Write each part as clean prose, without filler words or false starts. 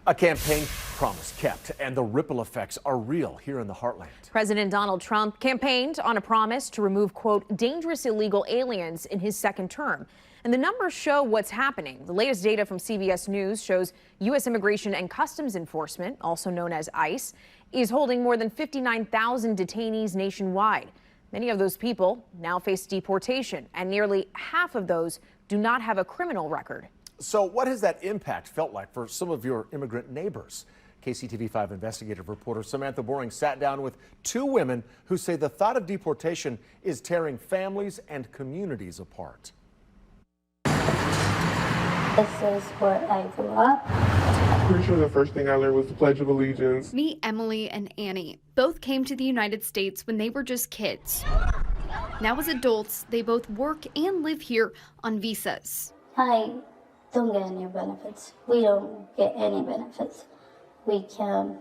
A campaign promise kept, and the ripple effects are real here in the heartland. President Donald Trump campaigned on a promise to remove, quote, dangerous illegal aliens in his second term. And the numbers show what's happening. The latest data from CBS News shows U.S. Immigration and Customs Enforcement, also known as ICE, is holding more than 59,000 detainees nationwide. Many of those people now face deportation, and nearly half of those do not have a criminal record. So what has that impact felt like for some of your immigrant neighbors? KCTV5 investigative reporter Samantha Boring sat down with two women who say the thought of deportation is tearing families and communities apart. This is where I grew up. Pretty sure the first thing I learned was the Pledge of Allegiance. Meet Emily and Annie. Both came to the United States when they were just kids. Now as adults, they both work and live here on visas. I don't get any benefits. We don't get any benefits. We can't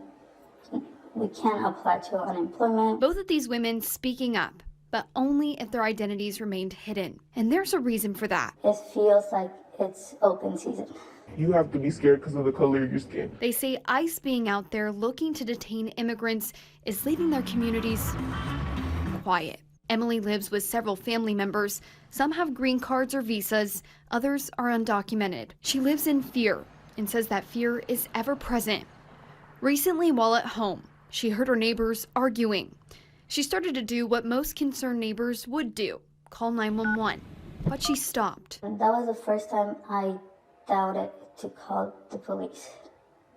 apply to unemployment. Both of these women speaking up, but only if their identities remained hidden. And there's a reason for that. It feels like it's open season. You have to be scared because of the color of your skin. They say ICE being out there looking to detain immigrants is leaving their communities quiet. Emily lives with several family members. Some have green cards or visas, others are undocumented. She lives in fear and says that fear is ever present. Recently, while at home, she heard her neighbors arguing. She started to do what most concerned neighbors would do, call 911, but she stopped. And that was the first time I doubted to call the police,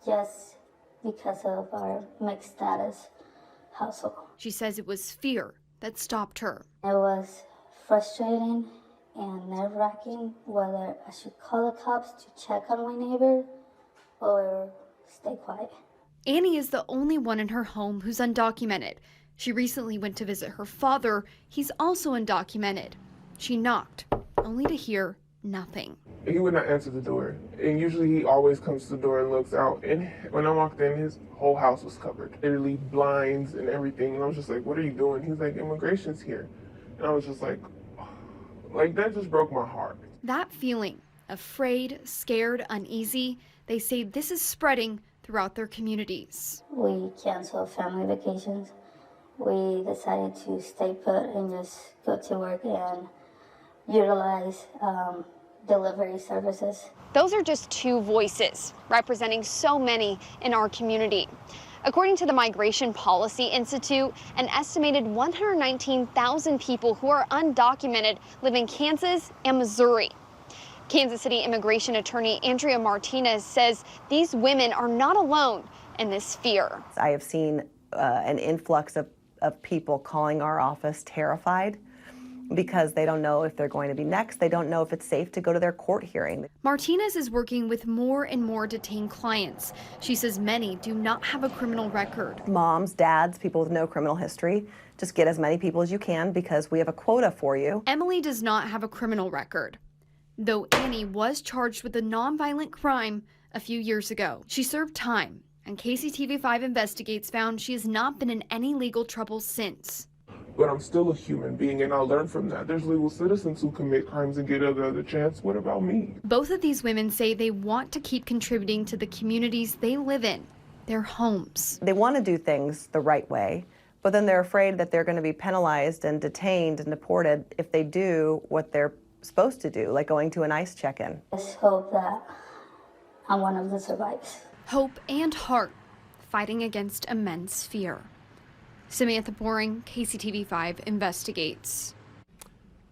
just because of our mixed status household. She says it was fear that stopped her. It was frustrating and nerve-wracking whether I should call the cops to check on my neighbor or stay quiet. Annie is the only one in her home who's undocumented. She recently went to visit her father. He's also undocumented. She knocked, only to hear nothing. He would not answer the door. And usually he always comes to the door and looks out. And when I walked in, his whole house was covered. Literally blinds and everything. And I was just like, what are you doing? He's like, immigration's here. And I was just like that just broke my heart. That feeling, afraid, scared, uneasy, they say this is spreading throughout their communities. We canceled family vacations. We decided to stay put and just go to work and utilize delivery services. Those are just two voices representing so many in our community. According to the Migration Policy Institute, an estimated 119,000 people who are undocumented live in Kansas and Missouri. Kansas City immigration attorney Andrea Martinez says these women are not alone in this fear. I have seen an influx of people calling our office terrified because they don't know if they're going to be next. They don't know if it's safe to go to their court hearing. Martinez is working with more and more detained clients. She says many do not have a criminal record. Moms, dads, people with no criminal history, just get as many people as you can because we have a quota for you. Emily does not have a criminal record, though Annie was charged with a nonviolent crime a few years ago. She served time, and KCTV5 Investigates found she has not been in any legal trouble since. But I'm still a human being, and I learned from that. There's legal citizens who commit crimes and get another chance. What about me? Both of these women say they want to keep contributing to the communities they live in, their homes. They want to do things the right way, but then they're afraid that they're going to be penalized and detained and deported if they do what they're supposed to do, like going to an ICE check-in. Let's hope that I'm one of the survivors. Hope and heart fighting against immense fear. Samantha Boring, KCTV5 Investigates.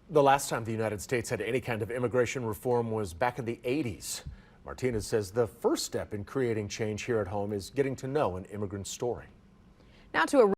The last time the United States had any kind of immigration reform was back in the 80s. Martinez says the first step in creating change here at home is getting to know an immigrant story. Now to a